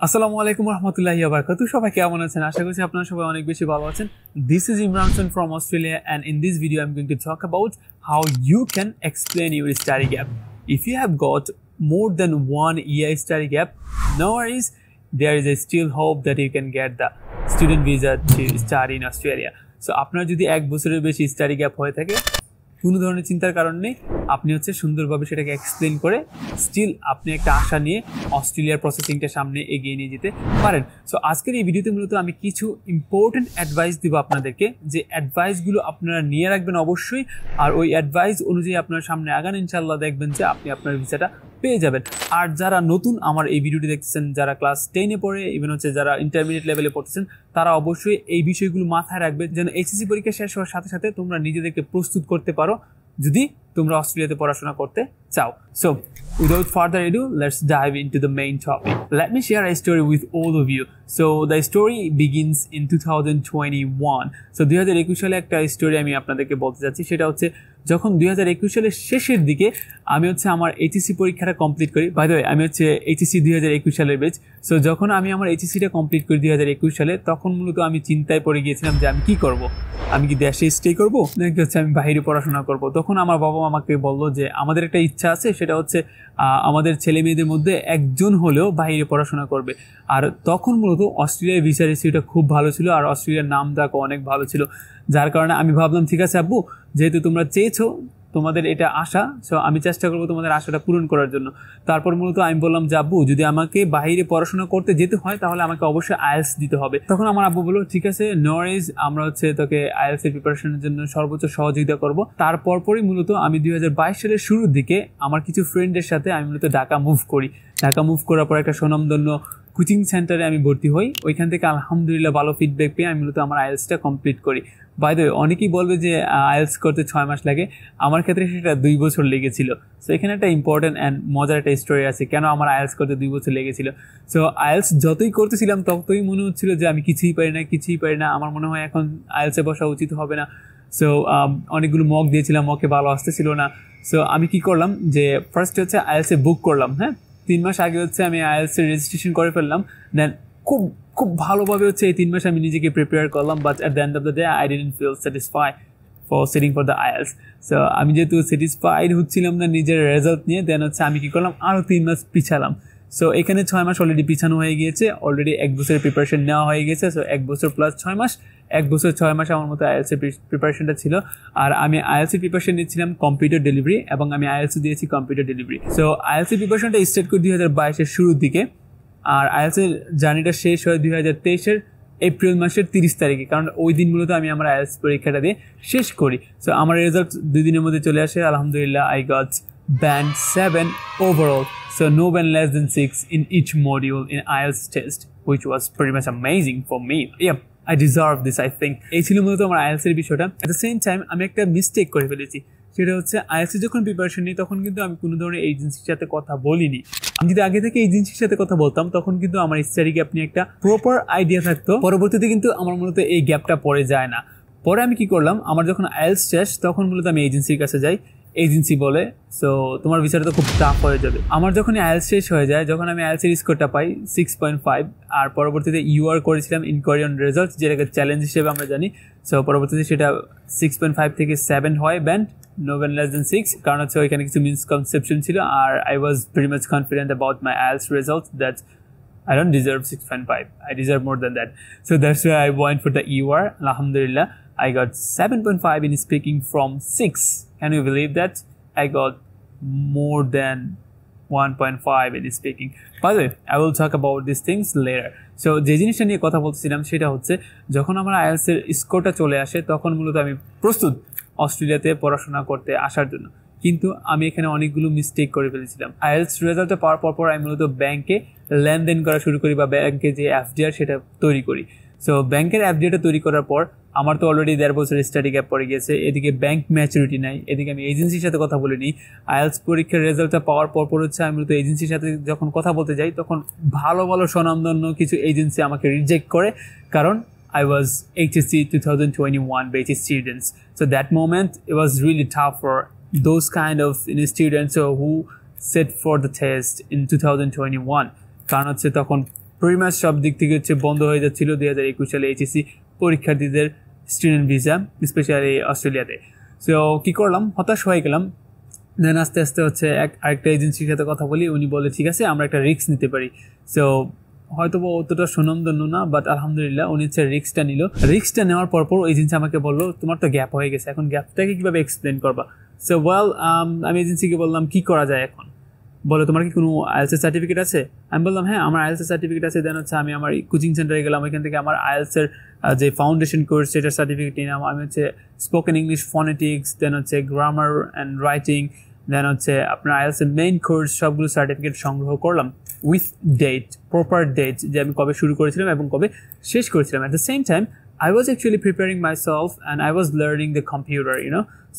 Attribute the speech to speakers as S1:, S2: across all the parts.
S1: আসসালামু আলাইকুম রহমতুল্লাহি ওয়া বারাকাতুহু। সবাই কেমন আছেন? আশা করছি আপনারা সবাই অনেক বেশি ভালো আছেন। This is Imran Khan from Australia, and in this video I'm going to talk about how you can explain your study gap. If you have got more than 1 year study gap, no worries, there is a still hope that you can get the student visa to study in Australia. So আপনার যদি 1 বছরের বেশি study gap হয়ে থাকে, কোনো ধরনের চিন্তার কারণ নেই। আপনি সুন্দরভাবে সেটাকে এক্সপ্লেন করে স্টিল আপনি একটা আশা নিয়ে অস্ট্রেলিয়ার প্রসেসিংটা সামনে এগিয়ে নিয়ে যেতে পারেন। সো আজকের এই ভিডিওতে মূলত আমি কিছু ইম্পর্টেন্ট অ্যাডভাইস দিব আপনাদেরকে, যে অ্যাডভাইসগুলো আপনারা নিয়ে রাখবেন অবশ্যই, আর ওই অ্যাডভাইস অনুযায়ী আপনার সামনে আগান, ইনশাল্লাহ দেখবেন যে আপনি আপনার ভিসাটা পেয়ে যাবেন। আর যারা নতুন আমার এই ভিডিওটি দেখতেছেন, যারা ক্লাস 10-এ পড়ে, ইভেন যারা ইন্টারমিডিয়েট লেভেলে পড়তেছেন, তারা অবশ্যই এই বিষয়গুলো মাথায় রাখবেন যেন এইচএসসি পরীক্ষা শেষ হওয়ার সাথে সাথে তোমরা নিজেদেরকে প্রস্তুত করতে পারো যদি তোমরা অস্ট্রেলিয়াতে পড়াশোনা করতে চাও। So without further ado, let's dive into the main topic. Let me share a story with all of you. So the story begins in 2021. So 2021 সালে একটা স্টোরি আমি আপনাদেরকে বলতে যাচ্ছি। সেটা হচ্ছে যখন 2021 সালের শেষের দিকে আমি আমার এইচএসসি পরীক্ষাটা কমপ্লিট করি। বাই দ্য ওয়ে, আমি এইচএসসি 2021 সালের ব্যাচ। সো যখন আমি আমার এইচএসসিটা কমপ্লিট করি 2021 সালে, তখন মূলত আমি চিন্তায় পড়ে গিয়েছিলাম যে আমি কি করব। আমি কি দেশে স্টে করব নাকি আমি বাইরে পড়াশোনা করব। তখন আমার বাবা আমাকে বললো যে আমাদের একটা ইচ্ছা আছে, সেটা হচ্ছে আমাদের ছেলে মেয়েদের মধ্যে একজন হলেও বাইরে পড়াশোনা করবে। আর তখন মূলত অস্ট্রেলিয়ার ভিসা রেসিপিটা খুব ভালো ছিল, আর অস্ট্রেলিয়ার নাম ডাকও অনেক ভালো ছিল। যার কারণে আমি ভাবলাম, ঠিক আছে আব্বু, যেহেতু তোমরা চেয়েছো, তোমাদের এটা আশা, সো আমি চেষ্টা করবো তোমাদের আশাটা পূরণ করার জন্য। তারপর মূলত আমি বললাম যে আব্বু, যদি আমাকে বাইরে পড়াশোনা করতে যেতে হয় তাহলে আমাকে অবশ্যই আইএলটিএস দিতে হবে। তখন আমার আব্বু বললো, ঠিক আছে, নো ওয়ারিজ, আমরা তোকে আইএলটিএস এর প্রিপারেশনের জন্য সর্বোচ্চ সহযোগিতা করব। তারপরই মূলত আমি 2022 সালের শুরুর দিকে আমার কিছু ফ্রেন্ডের সাথে আমি মূলত ঢাকা মুভ করি। ঢাকা মুভ করার পর একটা স্বনামধন্য কোচিং সেন্টারে আমি ভর্তি হই। ওইখান থেকে আলহামদুলিল্লাহ ভালো ফিডব্যাক পেয়ে আমি মূলত আমার আইএলটিএসটা কমপ্লিট করি। বাই দ্য ওয়ে, অনেকেই বলবে যে আইএলটিএস করতে 6 মাস লাগে, আমার ক্ষেত্রে সেটা 2 বছর লেগেছিল। সো এখানে একটা ইম্পর্টেন্ট অ্যান্ড মজার একটা স্টোরি আছে কেন আমার আইএলটিএস করতে 2 বছর লেগেছিল। সো আইএলটিএস যতই করতেছিলাম ততই মনে হচ্ছিল যে আমি কিছুই পারি না, আমার মনে হয় এখন আইএলটিএসে বসা উচিত হবে না। সো অনেকগুলো মক দিয়েছিলাম, মকে ভালো আসতেছিল না। সো আমি কি করলাম, যে ফার্স্ট আইএলটিএসে বুক করলাম। হ্যাঁ, 3 মাস আগে আমি আইএলটিএস রেজিস্ট্রেশন করে ফেললাম। দেন খুব ভালোভাবে এই 3 মাস আমি নিজেকে প্রিপেয়ার করলাম। But at the end of the day I didn't feel satisfied for sitting for the IELTS. So আমি যেহেতু স্যাটিসফাইড হচ্ছিলাম না নিজের রেজাল্ট নিয়ে, দেন আমি কি করলাম, আরও 3 মাস পিছালাম। সো এখানে 6 মাস অলরেডি পিছানো হয়ে গিয়েছে, অলরেডি 1 বছরের প্রিপারেশন নেওয়া হয়ে গেছে। সো 1 বছর প্লাস 6 মাস, 1 বছর 6 মাস আমার মতো আইএলটিএস প্রিপারেশনটা ছিল। আর আমি আইএলটিএস প্রিপারেশন নিচ্ছিলাম কম্পিউটার ডেলিভারি, এবং আমি আইএলটিএস দিয়েছি কম্পিউটার ডেলিভারি। সো আইএলটিএস প্রিপারেশনটা স্টার্ট করি 2022-এর শুরুর দিকে, আর আইএলটিএস জার্নিটা শেষ হয় 2023-এর এপ্রিল মাসের 30 তারিখে, কারণ ওই দিন মূলত আমি আমার আইএলটিএস পরীক্ষাটা দিয়ে শেষ করি। সো আমার রেজাল্ট 2 দিনের মধ্যে চলে আসে, আলহামদুলিল্লাহ। I got band 7 overall, so no band less than 6 in each module in IELTS test, which was pretty much amazing for me. Yeah, I deserve this, I think. এই ছিল মূলত আমার আইএলটিএস এর বিষয়টা। At the same time আমি একটা mistake করে ফেলেছি, সেটা হচ্ছে আইএলটিএস যখন প্রিপারেশন নিই তখন কিন্তু আমি কোনো ধরনের এজেন্সির সাথে কথা বলিনি। আমি যদি আগে থেকে এজেন্সির সাথে কথা বলতাম তখন কিন্তু আমার স্টাডি গ্যাপ নিয়ে একটা প্রপার আইডিয়া থাকতো। পরবর্তীতে কিন্তু আমার মূলত এই গ্যাপটা পড়ে যায় না। পরে আমি কি করলাম, আমার যখন আইএলটিএস শেষ তখন মূলত আমি এজেন্সির কাছে যাই। এজেন্সি বলে, সো তোমার বিষয়টা তো খুব টাফ হয়ে যাবে। আমার যখন আইএলটিএস শেষ হয়ে যায়, যখন আমি আইএলটিএস স্কোরটা পাই 6.5, আর পরবর্তীতে ইউআর করেছিলাম ইনকোয়ারি অন রেজাল্টস, যেটাকে চ্যালেঞ্জ হিসেবে আমরা জানি। সো পরবর্তীতে সেটা 6.5 থেকে 7 হয় band, no band less than 6, কারণ ওইখানে কিছু মিসকনসেপশন ছিল। আর I was very much confident about my IELTS results that I don't deserve 6.5. I deserve more than that. So that's why I went for the EUR. Alhamdulillah, I got 7.5 in speaking from 6. Can you believe that? I got more than 1.5 in speaking. By the way, I will talk about these things later. So যে জিনিসটা নিয়ে কথা বলছিলাম সেটা হচ্ছে, যখন আমার IELTS এর স্কোরটা চলে আসে তখন মূলত আমি প্রস্তুত অস্ট্রেলিয়াতে পড়াশোনা করতে আসার জন্য। কিন্তু আমি এখানে অনেকগুলো মিস্টেক করে ফেলেছিলাম। আইএলটিএস রেজাল্টটা পাওয়ার পর আমি মূলত ব্যাংকে লেনদেন করা শুরু করি, বা ব্যাংকে যে এফডিআর সেটা তৈরি করি। সো ব্যাংকের এফডিআরটা তৈরি করার পর আমার তো অলরেডি 1.5 বছরের স্টাডি গ্যাপ পড়ে গেছে। এদিকে ব্যাংক ম্যাচুরিটি নাই, এদিকে আমি এজেন্সির সাথে কথা বলিনি। আইএলটিএস পরীক্ষার রেজাল্টটা পাওয়ার পর আমি মূলত এজেন্সির সাথে যখন কথা বলতে যাই তখন ভালো স্বনামধন্য কিছু এজেন্সি আমাকে রিজেক্ট করে, কারণ I was HSC 2021 batch students. So that moment it was really tough for those kind of students who sit for the test in 2021, কারণ তখন pretty much সব দিক থেকে হচ্ছে বন্ধ হয়ে যাচ্ছিল 2021 সালে এইচএসসি পরীক্ষার্থীদের স্টুডেন্ট ভিসা, স্পেশালি অস্ট্রেলিয়াতে। সো কী করলাম, হতাশ হয়ে গেলাম। দেন আস্তে আস্তে হচ্ছে আরেকটা এজেন্সির সাথে কথা বলি, উনি বলে ঠিক আছে আমরা একটা রিস্ক নিতে পারি। সো হয়তো অতটা সুনামধন্য না, বাট আলহামদুলিল্লাহ উনি হচ্ছে রিস্কটা নিল। রিস্কটা নেওয়ার পর এজেন্সি আমাকে বললো তোমার তো গ্যাপ হয়ে গেছে, এখন গ্যাপটাকে কীভাবে এক্সপ্লেন করবা। সো আমি এজেন্সিকে বললাম কী করা যায় এখন, বলো তোমার কি কোনো আইএলটিএস সার্টিফিকেট আছে? আমি বললাম হ্যাঁ আমার আইএলটিএস সার্টিফিকেট আছে। দেন হচ্ছে আমি আমার কোচিং সেন্টারে গেলাম, ওইখান থেকে আমার আইএলটিএসের যে ফাউন্ডেশন কোর্স সেটার সার্টিফিকেট নিলাম। আমি হচ্ছে স্পোকেন ইংলিশ ফনেটিক্স, দেন হচ্ছে গ্রামার অ্যান্ড রাইটিং, দেন হচ্ছে আপনার আইএলটিএসের মেইন কোর্স সবগুলো সার্টিফিকেট সংগ্রহ করলাম উইথ ডেট, প্রপার ডেট, যে আমি কবে শুরু করেছিলাম এবং কবে শেষ করেছিলাম। At the same time I was actually preparing myself and I was learning the computer,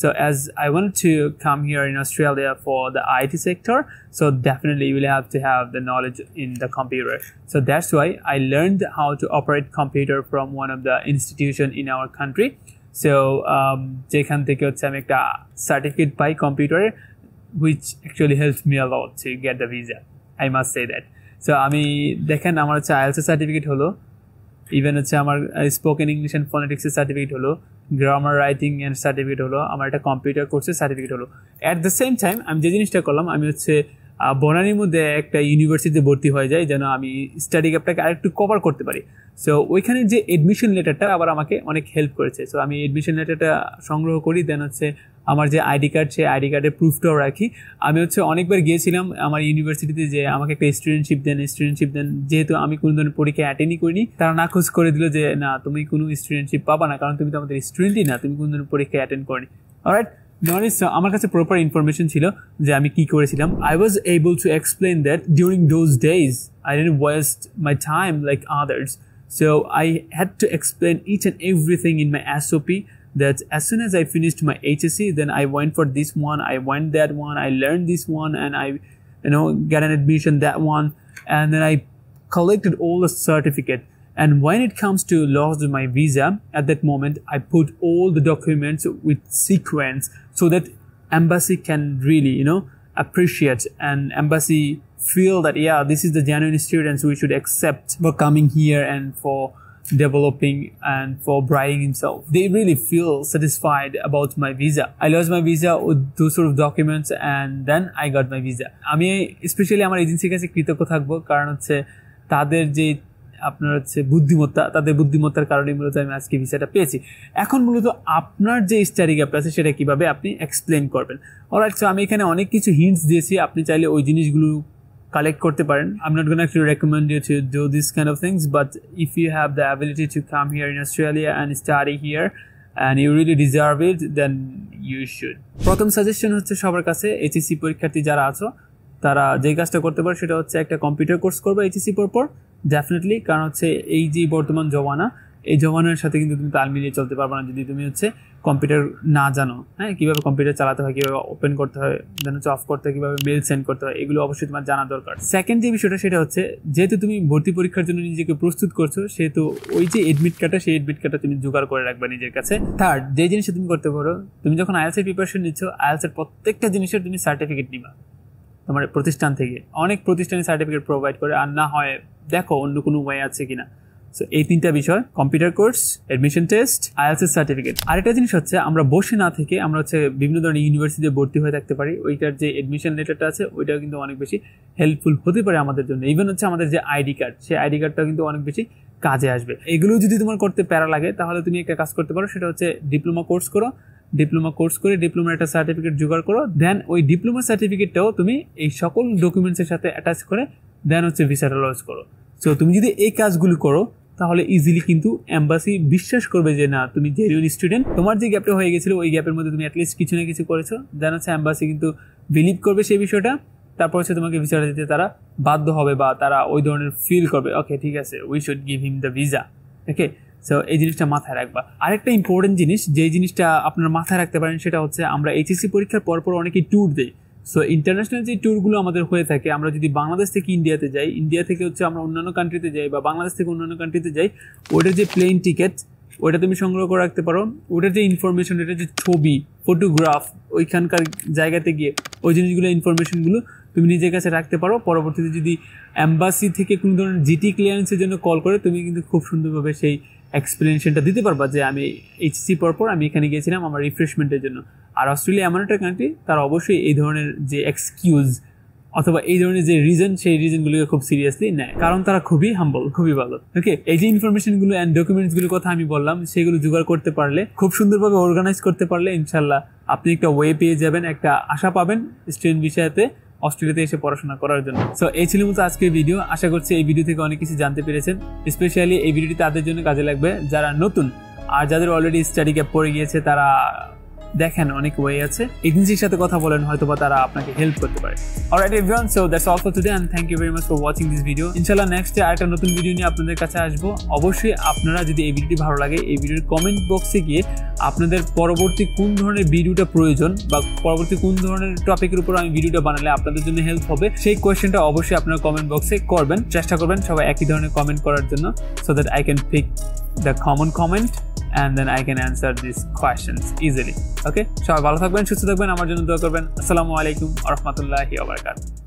S1: So as I wanted to come here in Australia for the IT sector, so definitely you will have to have the knowledge in the computer. So that's why I learned how to operate computer from one of the institution in our country. So যেখান থেকে হচ্ছে আমি একটা certificate পাই কম্পিউটারে, which actually helped me a lot to get the visa. I must say that. So আমি দেখেন আমার হচ্ছে IELTS সার্টিফিকেট হলো, ইভেন হচ্ছে আমার স্পোকেন ইংলিশ অ্যান্ড ফনেটিক্সের সার্টিফিকেট হলো, গ্রামার রাইটিং অ্যান্ড সার্টিফিকেট হলো, আমার একটা কম্পিউটার কোর্সের সার্টিফিকেট হলো। অ্যাট দ্য সেম টাইম আমি যে জিনিসটা করলাম, আমি হচ্ছে বনানীর মধ্যে একটা ইউনিভার্সিটিতে ভর্তি হয়ে যাই যেন আমি স্টাডি গ্যাপটাকে আরেকটু কভার করতে পারি। সো ওইখানে যে এডমিশন লেটারটা আবার আমাকে অনেক হেল্প করেছে। সো আমি এডমিশন লেটারটা সংগ্রহ করি, দেন হচ্ছে আমার যে আইডি কার্ড, সেই আইডি কার্ডের প্রুফটাও রাখি। আমি হচ্ছে অনেকবার গিয়েছিলাম আমার ইউনিভার্সিটিতে যে আমাকে একটা স্টুডেন্টশিপ দেন, যেহেতু আমি কোনো ধরনের পরীক্ষা অ্যাটেন্ডই করিনি, তারা নাকচ করে দিল যে না তুমি কোনো স্টুডেন্টশিপ পাবা না, কারণ তুমি তো আমাদের স্টুডেন্টই না, তুমি কোনো ধরনের পরীক্ষা অ্যাটেন্ড করনি। অলরাইট, আমার কাছে প্রপার ইনফরমেশন ছিল যে আমি কী করেছিলাম। I was able to explain that during those days I didn't West my time like others. So I had to explain each and everything in my SOP, that as soon as I finished my HSC, then I went for this one, I went that one, I learned this one, and I got an admission that one, and then I collected all the certificate. And when it comes to loss of my visa, at that moment I put all the documents with sequence so that embassy can really appreciate, and embassy feel that yeah, this is the genuine students we should accept for coming here and for developing and for bribing himself. They really feel satisfied about my visa. I lost my visa with those sort of documents and then I got my visa. আমি specially আমার এজেন্সির কাছে কৃতজ্ঞ থাকবো, কারণ হচ্ছে তাদের যে আপনার হচ্ছে তাদের বুদ্ধিমত্তার কারণে মূলত আমি আজকে ভিসাটা পেয়েছি। এখন মূলত আপনার যে স্টাডি গ্যাপ আছে সেটা কীভাবে আপনি এক্সপ্লেন করবেন। অলরাইট, সো আমি এখানে অনেক কিছু হিন্টস দিয়েছি, আপনি চাইলে ওই জিনিসগুলো কালেক্ট করতে পারেন। I'm not gonna actually recommend you to do these kind of things, but if you have the ability to come here in Australia and study here and you really deserve it, then you should. প্রথম suggestion হচ্ছে সবার কাছে, HSC পরীক্ষার্থী যারা আছো তারা যে কাজটা করতে পারে সেটা হচ্ছে একটা কম্পিউটার কোর্স করবে এইচএসসি পর ডেফিনেটলি, কারণ হচ্ছে এই যে বর্তমান জমানা, এই জমানার সাথে কিন্তু তুমি তাল মিলিয়ে চলতে পারবে না যদি তুমি হচ্ছে কম্পিউটার না জানো। হ্যাঁ, কীভাবে কম্পিউটার চালাতে হয়, কীভাবে ওপেন করতে হয়, দেন হচ্ছে অফ করতে হয়, কীভাবে মেল সেন্ড করতে হয়, এগুলো অবশ্যই তোমার জানা দরকার। সেকেন্ড যে বিষয়টা সেটা হচ্ছে, যেহেতু তুমি ভর্তি পরীক্ষার জন্য নিজেকে প্রস্তুত করছো, সেহেতু ওই যে এডমিট কার্ডটা, সেই এডমিট কার্ডটা তুমি জোগাড় করে রাখবে নিজের কাছে। থার্ড যে জিনিসটা তুমি করতে পারো, তুমি যখন আইএলটিএস প্রিপারেশন নিচ্ছ, আইএলটিএস প্রত্যেকটা জিনিসের তুমি সার্টিফিকেট নিবা তোমার প্রতিষ্ঠান থেকে। অনেক প্রতিষ্ঠানে সার্টিফিকেট প্রোভাইড করে, আর না হয় দেখো অন্য কোনো ওয়ে আছে কিনা। সো এই তিনটা বিষয়, computer course, admission test, IELTS certificate. আরেকটা জিনিস হচ্ছে, আমরা বসে না থেকে আমরা হচ্ছে বিভিন্ন ধরনের ইউনিভার্সিটিতে ভর্তি হয়ে থাকতে পারি। ওইটার যে এডমিশন লেটারটা আছে ওইটাও কিন্তু অনেক বেশি হেল্পফুল হতে পারে আমাদের জন্য। ইভেন হচ্ছে আমাদের যে আইডি কার্ড, সেই আইডি কার্ডটাও কিন্তু অনেক বেশি কাজে আসবে। এগুলো যদি তোমার করতে প্যারা লাগে, তাহলে তুমি একটা কাজ করতে পারো, সেটা হচ্ছে ডিপ্লোমা কোর্স করো। ডিপ্লোমা কোর্স করে ডিপ্লোমার একটা সার্টিফিকেট জোগাড় করো, দেন ওই ডিপ্লোমা সার্টিফিকেটটাও তুমি এই সকল ডকুমেন্টসের সাথে অ্যাটাচ করে দেন হচ্ছে ভিসাটা লঞ্চ করো। সো তুমি যদি এই কাজগুলো করো, তাহলে ইজিলি কিন্তু এম্বাসি বিশ্বাস করবে যে না তুমি জেনুইন স্টুডেন্ট। তোমার যে গ্যাপটা হয়ে গেছিলো, ওই গ্যাপের মধ্যে তুমি অ্যাটলিস্ট কিছু না কিছু করেছো, দেন হচ্ছে এম্বাসি কিন্তু বিলিভ করবে সেই বিষয়টা। তারপর হচ্ছে তোমাকে ভিসাটা দিতে তারা বাধ্য হবে, বা তারা ওই ধরনের ফিল করবে, ওকে ঠিক আছে, we should give him the visa. Okay, so এই জিনিসটা মাথায় রাখবা। আরেকটা ইম্পর্টেন্ট জিনিস, যে জিনিসটা আপনারা মাথায় রাখতে পারেন, সেটা হচ্ছে আমরা এইচএসসি পরীক্ষার পরপর অনেকেই ট্যুর দিই। সো ইন্টারন্যাশনাল যে ট্যুরগুলো আমাদের হয়ে থাকে, আমরা যদি বাংলাদেশ থেকে ইন্ডিয়াতে যাই, ইন্ডিয়া থেকে হচ্ছে আমরা অন্যান্য কান্ট্রিতে যাই, বা বাংলাদেশ থেকে অন্যান্য কান্ট্রিতে যাই, ওটার যে প্লেন টিকিট ওইটা তুমি সংগ্রহ করে রাখতে পারো। ওটার যে ইনফরমেশন, ওটার যে ছবি, ফটোগ্রাফ, ওইখানকার জায়গাতে গিয়ে ওই জিনিসগুলো ইনফরমেশনগুলো তুমি নিজের কাছে রাখতে পারো। পরবর্তীতে যদি এম্বাসি থেকে কোনো ধরনের জিটি ক্লিয়ারেন্সের জন্য কল করে তুমি কিন্তু খুব সুন্দরভাবে সেই এক্সপ্লেনেশনটা দিতে পারবা যে আমি এইচএসসি পর আমি এখানে গিয়েছিলাম আমার রিফ্রেশমেন্টের জন্য। আর অস্ট্রেলিয়া এমন একটা কান্ট্রি, তারা অবশ্যই এই ধরনের যে এক্সকিউজ অথবা এই ধরনের যে রিজন, সেই রিজনগুলোকে খুব সিরিয়াসলি নেয়, কারণ তারা খুবই হাম্বল, খুবই ভালো। ওকে, এই যে ইনফরমেশনগুলো অ্যান্ড ডকুমেন্টসগুলোর কথা আমি বললাম, সেগুলো জোগাড় করতে পারলে, খুব সুন্দরভাবে অর্গানাইজ করতে পারলে ইনশাল্লাহ আপনি একটা ওয়ে পেয়ে যাবেন, একটা আশা পাবেন স্টুডেন্ট ভিসাতে অস্ট্রেলিয়াতে এসে পড়াশোনা করার জন্য। সো এই ছিল মতো আজকের ভিডিও। আশা করছি এই ভিডিও থেকে অনেক কিছু জানতে পেরেছেন। স্পেশালি এই ভিডিওটি তাদের জন্য কাজে লাগবে যারা নতুন, আর যাদের অলরেডি স্টাডি গ্যাপ পড়ে গিয়েছে তারা দেখেন অনেক ওয়ে আছে, এজেন্সির সাথে কথা বলেন, হয়তোবা তারা আপনাকে হেল্প করতে পারে। Alright everyone, so that's all for today and thank you very much for watching this video. ইনশাআল্লাহ নেক্সট ডে আরেকটা নতুন ভিডিও নিয়ে আপনাদের কাছে আসবো। অবশ্যই আপনারা যদি এই ভিডিওটি ভালো লাগে, এই ভিডিওর কমেন্ট বক্সে গিয়ে আপনাদের পরবর্তী কোন ধরনের ভিডিওটা প্রয়োজন বা পরবর্তী কোন ধরনের টপিকের উপর আমি ভিডিওটা বানালে আপনাদের জন্য হেল্প হবে, সেই কোয়েশ্চেনটা অবশ্যই আপনারা কমেন্ট বক্সে করবেন। চেষ্টা করবেন সবাই একই ধরনের কমেন্ট করার জন্য, so that I can pick the common comment and then I can answer these questions easily. Okay, সবাই ভালো থাকবেন, সুস্থ থাকবেন, আমার জন্য দোয়া করবেন। আসসালামু আলাইকুম ওয়া রাহমাতুল্লাহি ওয়া বারাকাতুহু।